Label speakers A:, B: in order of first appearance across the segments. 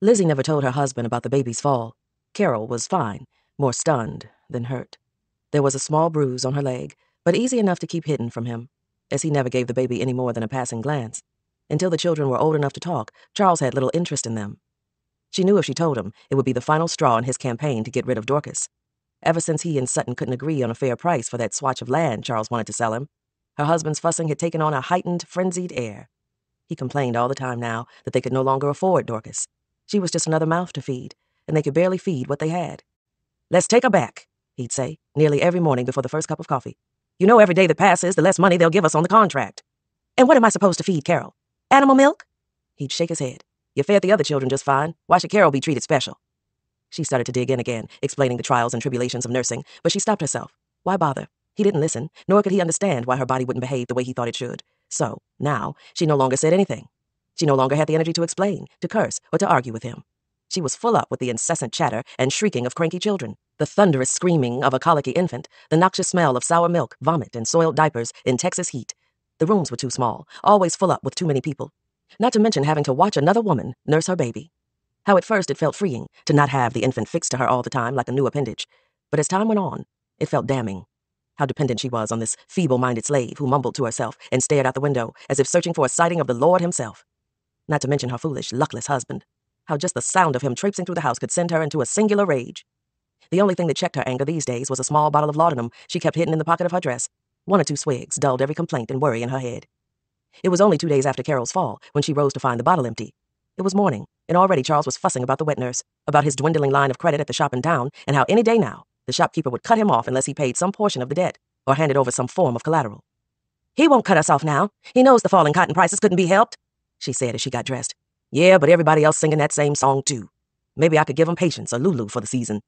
A: Lizzie never told her husband about the baby's fall. Carol was fine, more stunned than hurt. There was a small bruise on her leg, but easy enough to keep hidden from him, as he never gave the baby any more than a passing glance. Until the children were old enough to talk, Charles had little interest in them. She knew if she told him, it would be the final straw in his campaign to get rid of Dorcas. Ever since he and Sutton couldn't agree on a fair price for that swatch of land Charles wanted to sell him, her husband's fussing had taken on a heightened, frenzied air. He complained all the time now that they could no longer afford Dorcas. She was just another mouth to feed, and they could barely feed what they had. "Let's take her back," he'd say, nearly every morning before the first cup of coffee. "You know every day that passes, the less money they'll give us on the contract." "And what am I supposed to feed Carol? Animal milk?" He'd shake his head. "You fed the other children just fine. Why should Carol be treated special?" She started to dig in again, explaining the trials and tribulations of nursing, but she stopped herself. Why bother? He didn't listen, nor could he understand why her body wouldn't behave the way he thought it should. So, now, she no longer said anything. She no longer had the energy to explain, to curse, or to argue with him. She was full up with the incessant chatter and shrieking of cranky children, the thunderous screaming of a colicky infant, the noxious smell of sour milk, vomit, and soiled diapers in Texas heat. The rooms were too small, always full up with too many people. Not to mention having to watch another woman nurse her baby. How at first it felt freeing to not have the infant fixed to her all the time like a new appendage. But as time went on, it felt damning. How dependent she was on this feeble-minded slave who mumbled to herself and stared out the window as if searching for a sighting of the Lord himself. Not to mention her foolish, luckless husband. How just the sound of him traipsing through the house could send her into a singular rage. The only thing that checked her anger these days was a small bottle of laudanum she kept hidden in the pocket of her dress. 1 or 2 swigs dulled every complaint and worry in her head. It was only 2 days after Carol's fall when she rose to find the bottle empty. It was morning, and already Charles was fussing about the wet nurse, about his dwindling line of credit at the shop in town, and how any day now the shopkeeper would cut him off unless he paid some portion of the debt or handed over some form of collateral. "He won't cut us off now. He knows the falling cotton prices couldn't be helped," she said as she got dressed. "Yeah, but everybody else singing that same song too. Maybe I could give him Patience or Lulu for the season."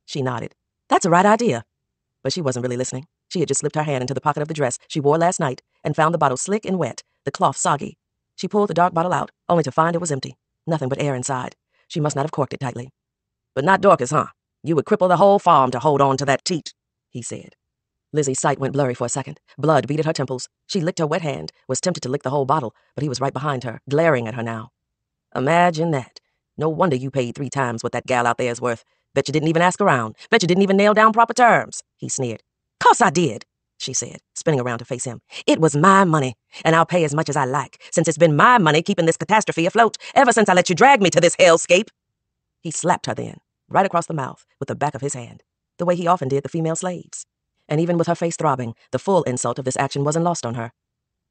A: She nodded. "That's a right idea." But she wasn't really listening. She had just slipped her hand into the pocket of the dress she wore last night and found the bottle slick and wet, the cloth soggy. She pulled the dark bottle out, only to find it was empty. Nothing but air inside. She must not have corked it tightly. "But not Dorcas, huh? You would cripple the whole farm to hold on to that teat," he said. Lizzie's sight went blurry for a second. Blood beat at her temples. She licked her wet hand, was tempted to lick the whole bottle, but he was right behind her, glaring at her now. "Imagine that. No wonder you paid 3 times what that gal out there is worth. Bet you didn't even ask around. Bet you didn't even nail down proper terms," he sneered. "'Course I did," she said, spinning around to face him. "It was my money, and I'll pay as much as I like, since it's been my money keeping this catastrophe afloat, ever since I let you drag me to this hellscape." He slapped her then, right across the mouth, with the back of his hand, the way he often did the female slaves. And even with her face throbbing, the full insult of this action wasn't lost on her.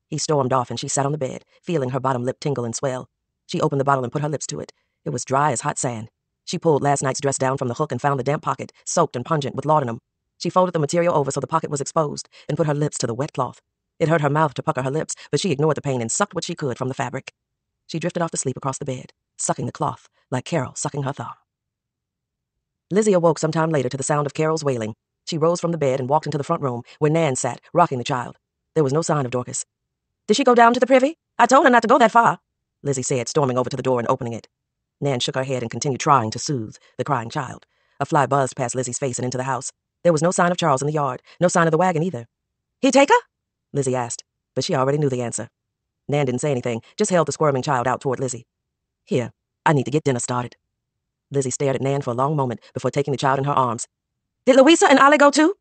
A: He stormed off, and she sat on the bed, feeling her bottom lip tingle and swell. She opened the bottle and put her lips to it. It was dry as hot sand. She pulled last night's dress down from the hook and found the damp pocket, soaked and pungent with laudanum. She folded the material over so the pocket was exposed and put her lips to the wet cloth. It hurt her mouth to pucker her lips, but she ignored the pain and sucked what she could from the fabric. She drifted off to sleep across the bed, sucking the cloth, like Carol sucking her thumb. Lizzie awoke some time later to the sound of Carol's wailing. She rose from the bed and walked into the front room, where Nan sat, rocking the child. There was no sign of Dorcas. "Did she go down to the privy? I told her not to go that far," Lizzie said, storming over to the door and opening it. Nan shook her head and continued trying to soothe the crying child. A fly buzzed past Lizzie's face and into the house. There was no sign of Charles in the yard, no sign of the wagon either. "He take her?" Lizzie asked, but she already knew the answer. Nan didn't say anything, just held the squirming child out toward Lizzie. "Here, I need to get dinner started." Lizzie stared at Nan for a long moment before taking the child in her arms. "Did Louisa and Ollie go too?"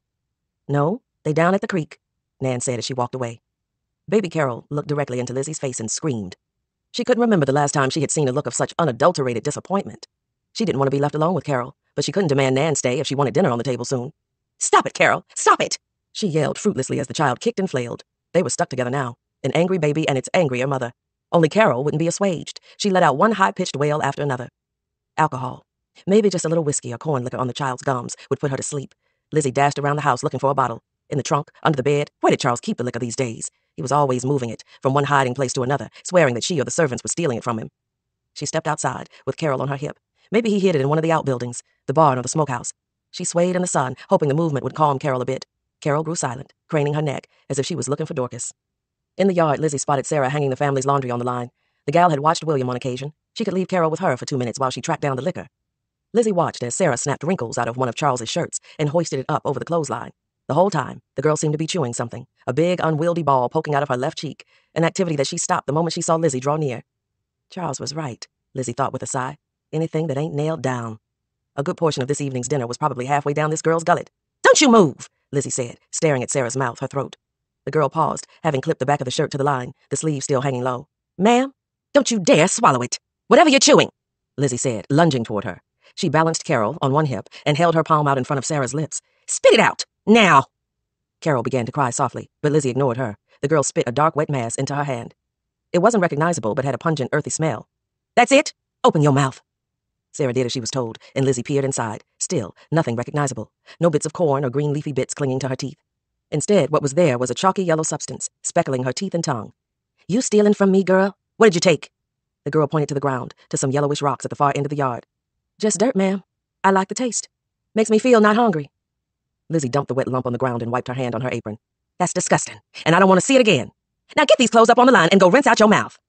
A: "No, they down at the creek," Nan said as she walked away. Baby Carol looked directly into Lizzie's face and screamed. She couldn't remember the last time she had seen a look of such unadulterated disappointment. She didn't want to be left alone with Carol, but she couldn't demand Nan stay if she wanted dinner on the table soon. "Stop it, Carol! Stop it!" she yelled fruitlessly as the child kicked and flailed. They were stuck together now, an angry baby and its angrier mother. Only Carol wouldn't be assuaged. She let out one high-pitched wail after another. Alcohol. Maybe just a little whiskey or corn liquor on the child's gums would put her to sleep. Lizzie dashed around the house looking for a bottle. In the trunk, under the bed. Where did Charles keep the liquor these days? He was always moving it, from one hiding place to another, swearing that she or the servants were stealing it from him. She stepped outside, with Carol on her hip. Maybe he hid it in one of the outbuildings, the barn or the smokehouse. She swayed in the sun, hoping the movement would calm Carol a bit. Carol grew silent, craning her neck, as if she was looking for Dorcas. In the yard, Lizzie spotted Sarah hanging the family's laundry on the line. The gal had watched William on occasion. She could leave Carol with her for 2 minutes while she tracked down the liquor. Lizzie watched as Sarah snapped wrinkles out of one of Charles's shirts and hoisted it up over the clothesline. The whole time, the girl seemed to be chewing something, a big, unwieldy ball poking out of her left cheek, an activity that she stopped the moment she saw Lizzie draw near. Charles was right, Lizzie thought with a sigh. anything that ain't nailed down. A good portion of this evening's dinner was probably halfway down this girl's gullet. "Don't you move," Lizzie said, staring at Sarah's mouth, her throat. The girl paused, having clipped the back of the shirt to the line, the sleeve still hanging low. "Ma'am, don't you dare swallow it. Whatever you're chewing," Lizzie said, lunging toward her. She balanced Carol on one hip and held her palm out in front of Sarah's lips. "Spit it out, now!" Carol began to cry softly, but Lizzie ignored her. The girl spit a dark, wet mass into her hand. It wasn't recognizable, but had a pungent, earthy smell. "That's it? Open your mouth." Sarah did as she was told, and Lizzie peered inside. Still, nothing recognizable. No bits of corn or green leafy bits clinging to her teeth. Instead, what was there was a chalky yellow substance, speckling her teeth and tongue. "You stealing from me, girl? What did you take?" The girl pointed to the ground, to some yellowish rocks at the far end of the yard. "Just dirt, ma'am. I like the taste. Makes me feel not hungry." Lizzie dumped the wet lump on the ground and wiped her hand on her apron. "That's disgusting, and I don't want to see it again. Now get these clothes up on the line and go rinse out your mouth."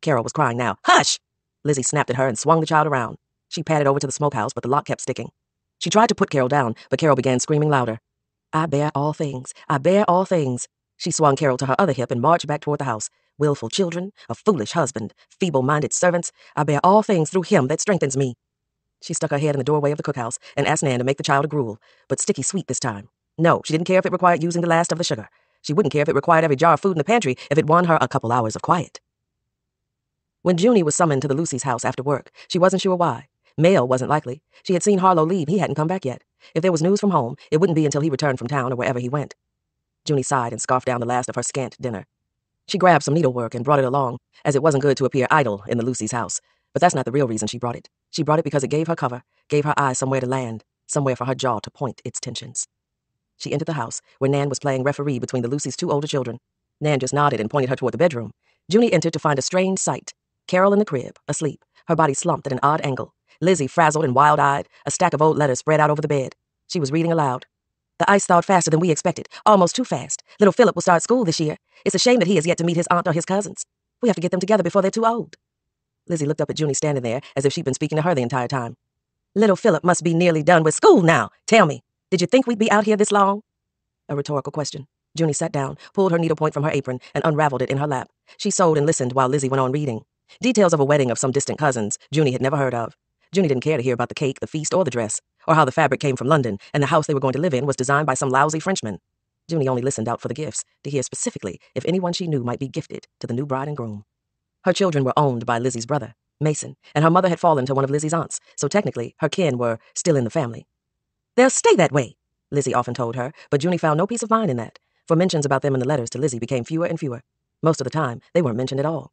A: Carol was crying now. "Hush!" Lizzie snapped at her and swung the child around. She padded over to the smokehouse, but the lock kept sticking. She tried to put Carol down, but Carol began screaming louder. "I bear all things. I bear all things." She swung Carol to her other hip and marched back toward the house. "Willful children, a foolish husband, feeble-minded servants. I bear all things through him that strengthens me." She stuck her head in the doorway of the cookhouse and asked Nan to make the child a gruel, but sticky sweet this time. No, she didn't care if it required using the last of the sugar. She wouldn't care if it required every jar of food in the pantry if it won her a couple hours of quiet. When Junie was summoned to the Lucy's house after work, she wasn't sure why. Mail wasn't likely. She had seen Harlow leave. He hadn't come back yet. If there was news from home, it wouldn't be until he returned from town or wherever he went. Junie sighed and scarfed down the last of her scant dinner. She grabbed some needlework and brought it along, as it wasn't good to appear idle in the Lucy's house. But that's not the real reason she brought it. She brought it because it gave her cover, gave her eyes somewhere to land, somewhere for her jaw to point its tensions. She entered the house, where Nan was playing referee between the Lucy's two older children. Nan just nodded and pointed her toward the bedroom. Junie entered to find a strange sight. Carol in the crib, asleep, her body slumped at an odd angle. Lizzie, frazzled and wild-eyed, a stack of old letters spread out over the bed. She was reading aloud. "The ice thawed faster than we expected, almost too fast. Little Philip will start school this year. It's a shame that he has yet to meet his aunt or his cousins. We have to get them together before they're too old." Lizzie looked up at Junie standing there as if she'd been speaking to her the entire time. "Little Philip must be nearly done with school now. Tell me, did you think we'd be out here this long?" A rhetorical question. Junie sat down, pulled her needlepoint from her apron, and unraveled it in her lap. She sewed and listened while Lizzie went on reading. Details of a wedding of some distant cousins Junie had never heard of. Junie didn't care to hear about the cake, the feast, or the dress, or how the fabric came from London and the house they were going to live in was designed by some lousy Frenchman. Junie only listened out for the gifts, to hear specifically if anyone she knew might be gifted to the new bride and groom. Her children were owned by Lizzie's brother, Mason, and her mother had fallen to one of Lizzie's aunts, so technically her kin were still in the family. "They'll stay that way," Lizzie often told her, but Junie found no peace of mind in that, for mentions about them in the letters to Lizzie became fewer and fewer. Most of the time, they weren't mentioned at all.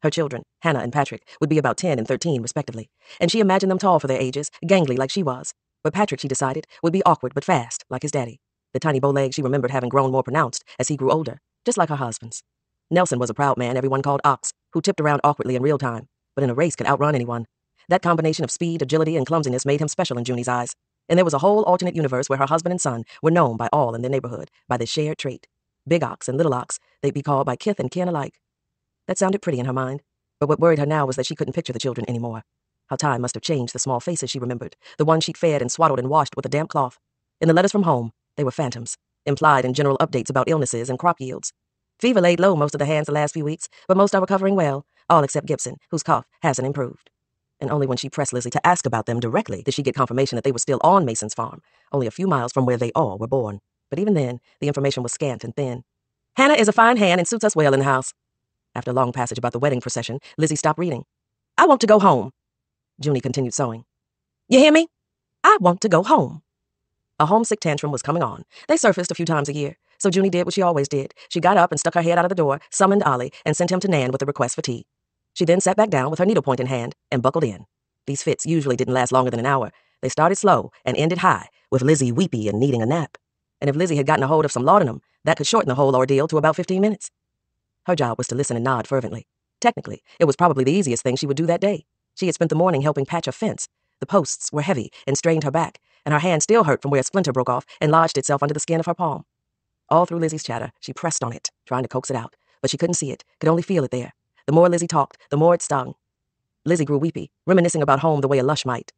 A: Her children, Hannah and Patrick, would be about 10 and 13, respectively, and she imagined them tall for their ages, gangly like she was. But Patrick, she decided, would be awkward but fast, like his daddy. The tiny bow legs she remembered having grown more pronounced as he grew older, just like her husband's. Nelson was a proud man everyone called Ox, who tipped around awkwardly in real time, but in a race could outrun anyone. That combination of speed, agility, and clumsiness made him special in Junie's eyes. And there was a whole alternate universe where her husband and son were known by all in their neighborhood by this shared trait. Big Ox and Little Ox, they'd be called by kith and kin alike. That sounded pretty in her mind. But what worried her now was that she couldn't picture the children anymore. How time must have changed the small faces she remembered, the ones she'd fed and swaddled and washed with a damp cloth. In the letters from home, they were phantoms, implied in general updates about illnesses and crop yields. Fever laid low most of the hands the last few weeks, but most are recovering well, all except Gibson, whose cough hasn't improved. And only when she pressed Lizzie to ask about them directly did she get confirmation that they were still on Mason's farm, only a few miles from where they all were born. But even then, the information was scant and thin. "Hannah is a fine hand and suits us well in the house." After a long passage about the wedding procession, Lizzie stopped reading. "I want to go home." Junie continued sewing. "You hear me? I want to go home." A homesick tantrum was coming on. They surfaced a few times a year, so Junie did what she always did. She got up and stuck her head out of the door, summoned Ollie, and sent him to Nan with a request for tea. She then sat back down with her needlepoint in hand and buckled in. These fits usually didn't last longer than an hour. They started slow and ended high, with Lizzie weepy and needing a nap. And if Lizzie had gotten a hold of some laudanum, that could shorten the whole ordeal to about 15 minutes. Her job was to listen and nod fervently. Technically, it was probably the easiest thing she would do that day. She had spent the morning helping patch a fence. The posts were heavy and strained her back, and her hand still hurt from where a splinter broke off and lodged itself under the skin of her palm. All through Lizzie's chatter, she pressed on it, trying to coax it out, but she couldn't see it, could only feel it there. The more Lizzie talked, the more it stung. Lizzie grew weepy, reminiscing about home the way a lush might.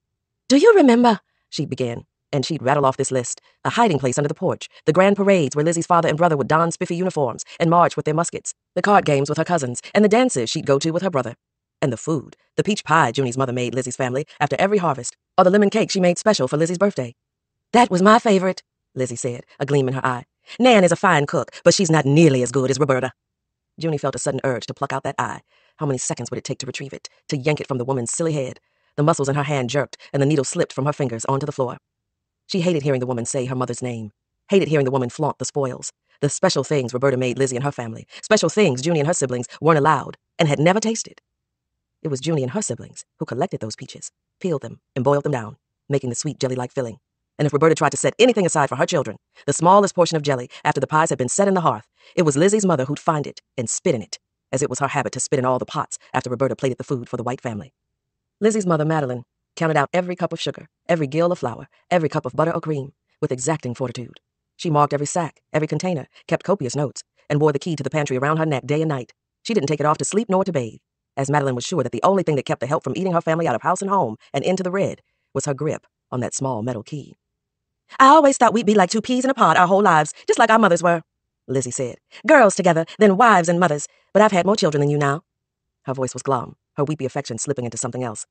A: "Do you remember?" she began, and she'd rattle off this list. A hiding place under the porch, the grand parades where Lizzie's father and brother would don spiffy uniforms and march with their muskets, the card games with her cousins, and the dances she'd go to with her brother. And the food. The peach pie Junie's mother made Lizzie's family after every harvest, or the lemon cake she made special for Lizzie's birthday. "That was my favorite," Lizzie said, a gleam in her eye. "Nan is a fine cook, but she's not nearly as good as Roberta." Junie felt a sudden urge to pluck out that eye. How many seconds would it take to retrieve it, to yank it from the woman's silly head? The muscles in her hand jerked, and the needle slipped from her fingers onto the floor. She hated hearing the woman say her mother's name, hated hearing the woman flaunt the spoils, the special things Roberta made Lizzie and her family, special things Junie and her siblings weren't allowed and had never tasted. It was Junie and her siblings who collected those peaches, peeled them, and boiled them down, making the sweet jelly-like filling. And if Roberta tried to set anything aside for her children, the smallest portion of jelly after the pies had been set in the hearth, it was Lizzie's mother who'd find it and spit in it, as it was her habit to spit in all the pots after Roberta plated the food for the White family. Lizzie's mother, Madeline, counted out every cup of sugar, every gill of flour, every cup of butter or cream, with exacting fortitude. She marked every sack, every container, kept copious notes, and wore the key to the pantry around her neck day and night. She didn't take it off to sleep nor to bathe, as Madeline was sure that the only thing that kept the help from eating her family out of house and home and into the red was her grip on that small metal key. "I always thought we'd be like two peas in a pod our whole lives, just like our mothers were," Lizzie said. "Girls together, then wives and mothers, but I've had more children than you now." Her voice was glum, her weepy affection slipping into something else.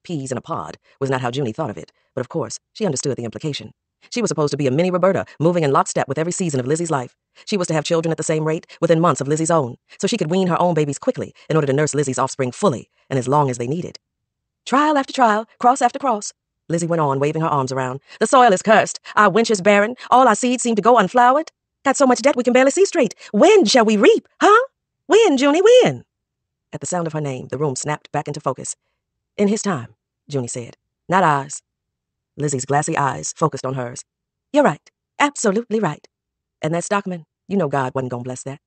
A: Peas in a pod was not how Junie thought of it, but of course, she understood the implication. She was supposed to be a mini Roberta, moving in lockstep with every season of Lizzie's life. She was to have children at the same rate, within months of Lizzie's own, so she could wean her own babies quickly in order to nurse Lizzie's offspring fully and as long as they needed. "Trial after trial, cross after cross," Lizzie went on, waving her arms around. "The soil is cursed, our winch is barren, all our seeds seem to go unflowered. Got so much debt we can barely see straight. When shall we reap, huh? When, Junie, when?" At the sound of her name, the room snapped back into focus. "In his time," Junie said. "Not ours." Lizzie's glassy eyes focused on hers. "You're right. Absolutely right. And that stockman, you know God wasn't gonna bless that.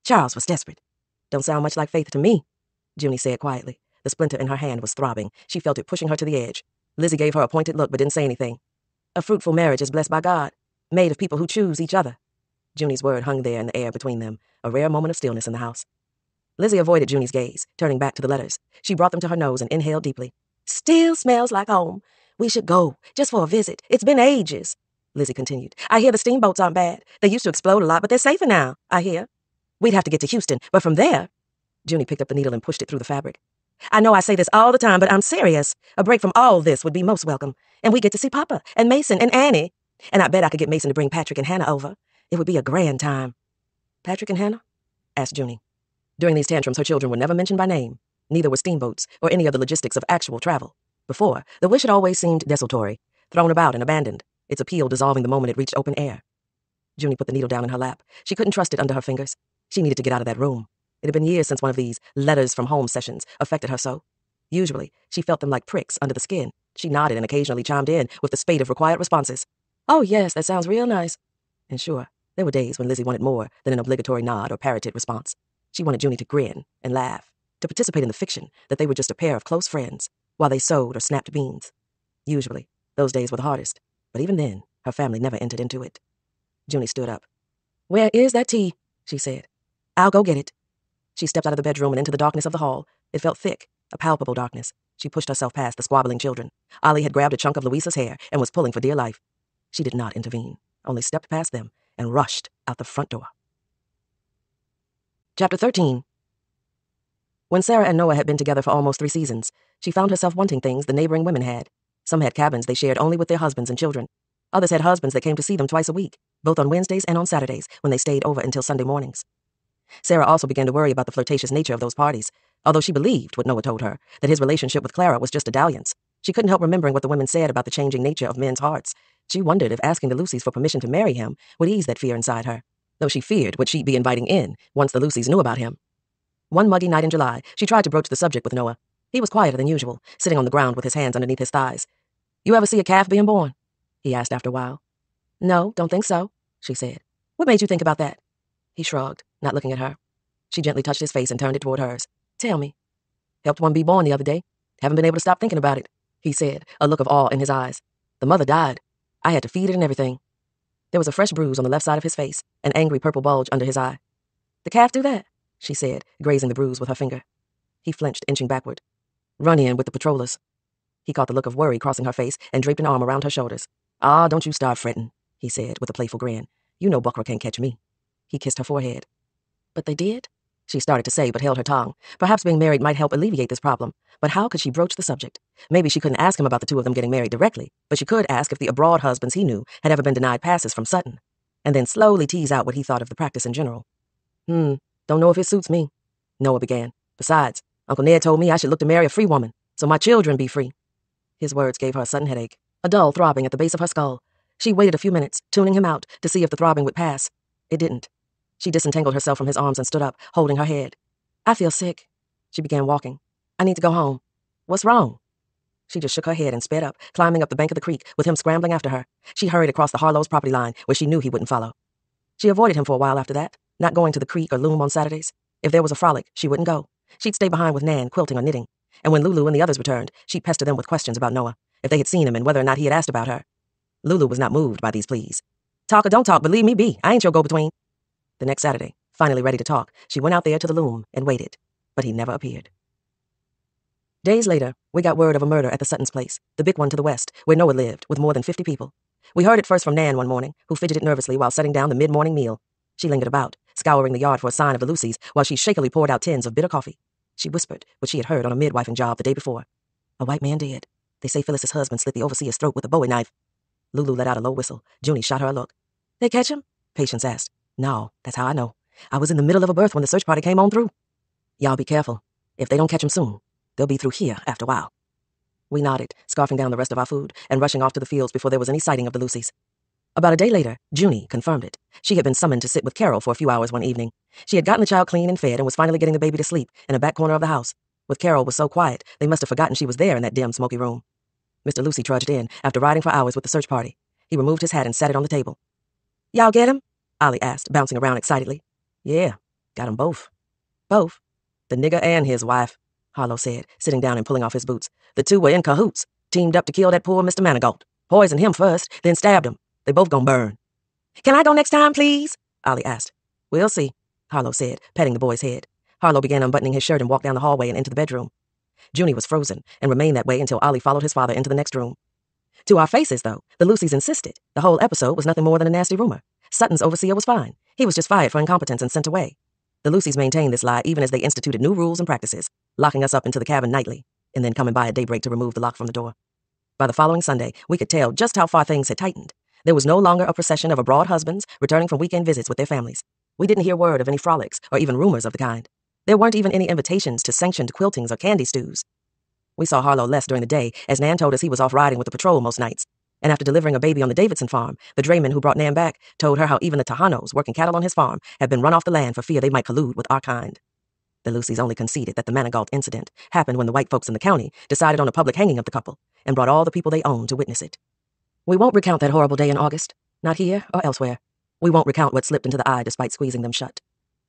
A: Charles was desperate." "Don't sound much like Faith to me," Junie said quietly. The splinter in her hand was throbbing. She felt it pushing her to the edge. Lizzie gave her a pointed look but didn't say anything. "A fruitful marriage is blessed by God, made of people who choose each other." Junie's word hung there in the air between them, a rare moment of stillness in the house. Lizzie avoided Junie's gaze, turning back to the letters. She brought them to her nose and inhaled deeply. "Still smells like home. We should go, just for a visit. It's been ages," Lizzie continued. "I hear the steamboats aren't bad. They used to explode a lot, but they're safer now, I hear. We'd have to get to Houston, but from there..." Junie picked up the needle and pushed it through the fabric. "I know I say this all the time, but I'm serious. A break from all this would be most welcome. And we get to see Papa, and Mason, and Annie. And I bet I could get Mason to bring Patrick and Hannah over. It would be a grand time." "Patrick and Hannah?" asked Junie. During these tantrums, her children were never mentioned by name. Neither were steamboats or any of the logistics of actual travel. Before, the wish had always seemed desultory, thrown about and abandoned, its appeal dissolving the moment it reached open air. Junie put the needle down in her lap. She couldn't trust it under her fingers. She needed to get out of that room. It had been years since one of these letters from home sessions affected her so. Usually, she felt them like pricks under the skin. She nodded and occasionally chimed in with the spate of required responses. "Oh, yes, that sounds real nice." And sure, there were days when Lizzie wanted more than an obligatory nod or parroted response. She wanted Junie to grin and laugh, to participate in the fiction that they were just a pair of close friends while they sewed or snapped beans. Usually, those days were the hardest, but even then, her family never entered into it. Junie stood up. "Where is that tea?" she said. "I'll go get it." She stepped out of the bedroom and into the darkness of the hall. It felt thick, a palpable darkness. She pushed herself past the squabbling children. Ollie had grabbed a chunk of Louisa's hair and was pulling for dear life. She did not intervene, only stepped past them and rushed out the front door. Chapter 13. When Sarah and Noah had been together for almost 3 seasons, she found herself wanting things the neighboring women had. Some had cabins they shared only with their husbands and children. Others had husbands that came to see them twice a week, both on Wednesdays and on Saturdays, when they stayed over until Sunday mornings. Sarah also began to worry about the flirtatious nature of those parties. Although she believed what Noah told her, that his relationship with Clara was just a dalliance, she couldn't help remembering what the women said about the changing nature of men's hearts. She wondered if asking the Lucys for permission to marry him would ease that fear inside her, though she feared what she'd be inviting in once the Lucys knew about him. One muggy night in July, she tried to broach the subject with Noah. He was quieter than usual, sitting on the ground with his hands underneath his thighs. "You ever see a calf being born?" he asked after a while. "No, don't think so," she said. "What made you think about that?" He shrugged, not looking at her. She gently touched his face and turned it toward hers. "Tell me." "Helped one be born the other day. Haven't been able to stop thinking about it," he said, a look of awe in his eyes. "The mother died. I had to feed it and everything." There was a fresh bruise on the left side of his face, an angry purple bulge under his eye. "The calf do that?" she said, grazing the bruise with her finger. He flinched, inching backward. "Run in with the patrollers." He caught the look of worry crossing her face and draped an arm around her shoulders. "Ah, don't you start fretting," he said with a playful grin. "You know Buckra can't catch me." He kissed her forehead. "But they did?" She started to say, but held her tongue. Perhaps being married might help alleviate this problem. But how could she broach the subject? Maybe she couldn't ask him about the two of them getting married directly, but she could ask if the abroad husbands he knew had ever been denied passes from Sutton, and then slowly tease out what he thought of the practice in general. Don't know if it suits me, Noah began. Besides, Uncle Ned told me I should look to marry a free woman, so my children be free. His words gave her a sudden headache, a dull throbbing at the base of her skull. She waited a few minutes, tuning him out, to see if the throbbing would pass. It didn't. She disentangled herself from his arms and stood up, holding her head. I feel sick. She began walking. I need to go home. What's wrong? She just shook her head and sped up, climbing up the bank of the creek, with him scrambling after her. She hurried across the Harlow's property line, where she knew he wouldn't follow. She avoided him for a while after that, not going to the creek or loom on Saturdays. If there was a frolic, she wouldn't go. She'd stay behind with Nan, quilting or knitting. And when Lulu and the others returned, she'd pester them with questions about Noah, if they had seen him and whether or not he had asked about her. Lulu was not moved by these pleas. Talk or don't talk, but leave me be. I ain't your go-between. The next Saturday, finally ready to talk, she went out there to the loom and waited, but he never appeared. Days later, we got word of a murder at the Sutton's place, the big one to the west, where Noah lived, with more than 50 people. We heard it first from Nan one morning, who fidgeted nervously while setting down the mid-morning meal. She lingered about, scouring the yard for a sign of the Lucys, while she shakily poured out tins of bitter coffee. She whispered what she had heard on a midwifing job the day before. A white man dead. They say Phyllis's husband slit the overseer's throat with a bowie knife. Lulu let out a low whistle. Junie shot her a look. They catch him? Patience asked. No, that's how I know. I was in the middle of a birth when the search party came on through. Y'all be careful. If they don't catch him soon, they'll be through here after a while. We nodded, scarfing down the rest of our food and rushing off to the fields before there was any sighting of the Lucys. About a day later, Junie confirmed it. She had been summoned to sit with Carol for a few hours one evening. She had gotten the child clean and fed and was finally getting the baby to sleep in a back corner of the house. With Carol was so quiet, they must have forgotten she was there in that dim, smoky room. Mr. Lucy trudged in after riding for hours with the search party. He removed his hat and sat it on the table. Y'all get him? Ollie asked, bouncing around excitedly. Yeah, got 'em both. Both? The nigger and his wife, Harlow said, sitting down and pulling off his boots. The two were in cahoots, teamed up to kill that poor Mr. Manigault. Poisoned him first, then stabbed him. They both gonna burn. Can I go next time, please? Ollie asked. We'll see, Harlow said, petting the boy's head. Harlow began unbuttoning his shirt and walked down the hallway and into the bedroom. Junie was frozen and remained that way until Ollie followed his father into the next room. To our faces, though, the Lucys insisted. The whole episode was nothing more than a nasty rumor. Sutton's overseer was fine. He was just fired for incompetence and sent away. The Lucys maintained this lie even as they instituted new rules and practices, locking us up into the cabin nightly, and then coming by at daybreak to remove the lock from the door. By the following Sunday, we could tell just how far things had tightened. There was no longer a procession of abroad husbands returning from weekend visits with their families. We didn't hear word of any frolics or even rumors of the kind. There weren't even any invitations to sanctioned quiltings or candy stews. We saw Harlow less during the day, as Nan told us he was off riding with the patrol most nights. And after delivering a baby on the Davidson farm, the drayman who brought Nan back told her how even the Tejanos working cattle on his farm had been run off the land for fear they might collude with our kind. The Lucys only conceded that the Manigault incident happened when the white folks in the county decided on a public hanging of the couple and brought all the people they owned to witness it. We won't recount that horrible day in August, not here or elsewhere. We won't recount what slipped into the eye despite squeezing them shut.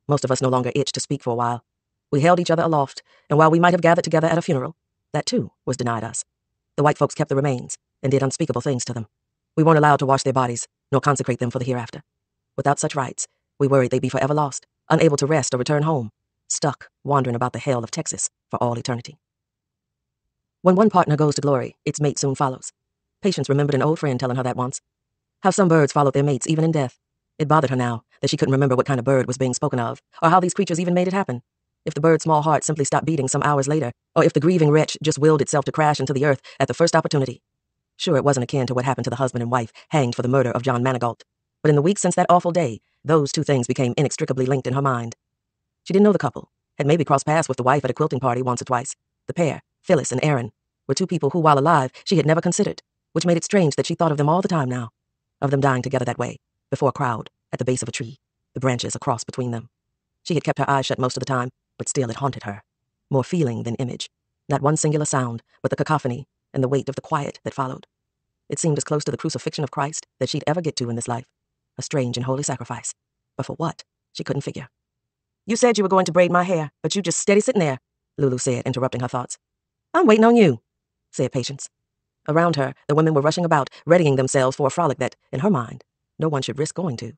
A: Most of us no longer itched to speak for a while. We held each other aloft, and while we might have gathered together at a funeral, that too was denied us. The white folks kept the remains and did unspeakable things to them. We weren't allowed to wash their bodies, nor consecrate them for the hereafter. Without such rites, we worried they'd be forever lost, unable to rest or return home, stuck, wandering about the hell of Texas for all eternity. When one partner goes to glory, its mate soon follows. Patience remembered an old friend telling her that once. How some birds followed their mates even in death. It bothered her now that she couldn't remember what kind of bird was being spoken of, or how these creatures even made it happen. If the bird's small heart simply stopped beating some hours later, or if the grieving wretch just willed itself to crash into the earth at the first opportunity. Sure, it wasn't akin to what happened to the husband and wife hanged for the murder of John Manigault, but in the weeks since that awful day, those two things became inextricably linked in her mind. She didn't know the couple, had maybe crossed paths with the wife at a quilting party once or twice. The pair, Phyllis and Aaron, were two people who, while alive, she had never considered, which made it strange that she thought of them all the time now, of them dying together that way, before a crowd, at the base of a tree, the branches across between them. She had kept her eyes shut most of the time, but still it haunted her. More feeling than image. Not one singular sound, but the cacophony and the weight of the quiet that followed. It seemed as close to the crucifixion of Christ that she'd ever get to in this life. A strange and holy sacrifice. But for what? She couldn't figure. You said you were going to braid my hair, but you just steady sitting there, Lulu said, interrupting her thoughts. I'm waiting on you, said Patience. Around her, the women were rushing about, readying themselves for a frolic that, in her mind, no one should risk going to.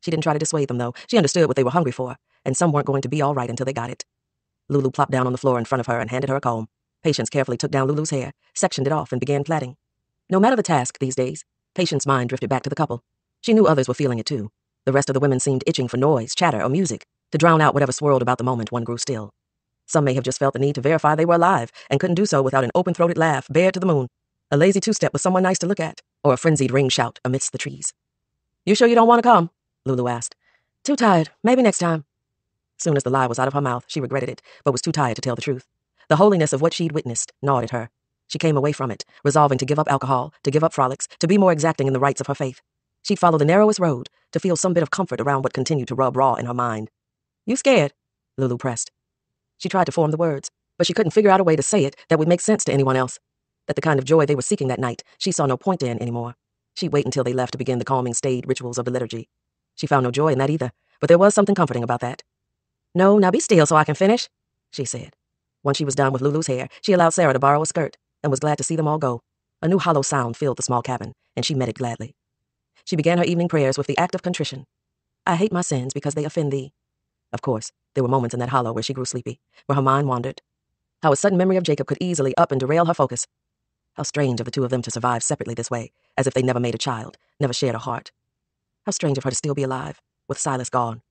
A: She didn't try to dissuade them, though. She understood what they were hungry for, and some weren't going to be all right until they got it. Lulu plopped down on the floor in front of her and handed her a comb. Patience carefully took down Lulu's hair, sectioned it off, and began plaiting. No matter the task these days, Patience's mind drifted back to the couple. She knew others were feeling it too. The rest of the women seemed itching for noise, chatter, or music, To drown out whatever swirled about the moment, one grew still. Some may have just felt the need to verify they were alive, and couldn't do so without an open-throated laugh bared to the moon, a lazy two-step with someone nice to look at, or a frenzied ring shout amidst the trees. "You sure you don't want to come?" Lulu asked. "Too tired. Maybe next time." Soon as the lie was out of her mouth, she regretted it, but was too tired to tell the truth. The holiness of what she'd witnessed gnawed at her. She came away from it, resolving to give up alcohol, to give up frolics, to be more exacting in the rites of her faith. She'd follow the narrowest road, to feel some bit of comfort around what continued to rub raw in her mind. "You scared?" Lulu pressed. She tried to form the words, but she couldn't figure out a way to say it that would make sense to anyone else. That the kind of joy they were seeking that night, she saw no point in anymore. She'd wait until they left to begin the calming, staid rituals of the liturgy. She found no joy in that either, but there was something comforting about that. "No, now be still so I can finish," she said. Once she was done with Lulu's hair, she allowed Sarah to borrow a skirt, and was glad to see them all go. A new hollow sound filled the small cabin, and she met it gladly. She began her evening prayers with the act of contrition. "I hate my sins because they offend thee." Of course, there were moments in that hollow where she grew sleepy, where her mind wandered. How a sudden memory of Jacob could easily up and derail her focus. How strange of the two of them to survive separately this way, as if they never made a child, never shared a heart. How strange of her to still be alive, with Silas gone.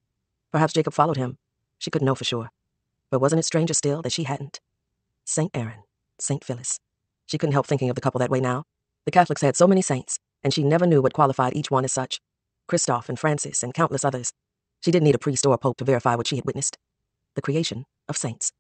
A: Perhaps Jacob followed him. She couldn't know for sure. But wasn't it stranger still that she hadn't? St. Aaron, St. Phyllis. She couldn't help thinking of the couple that way now. The Catholics had so many saints, and she never knew what qualified each one as such. Christoph and Francis and countless others. She didn't need a priest or a pope to verify what she had witnessed. The creation of saints.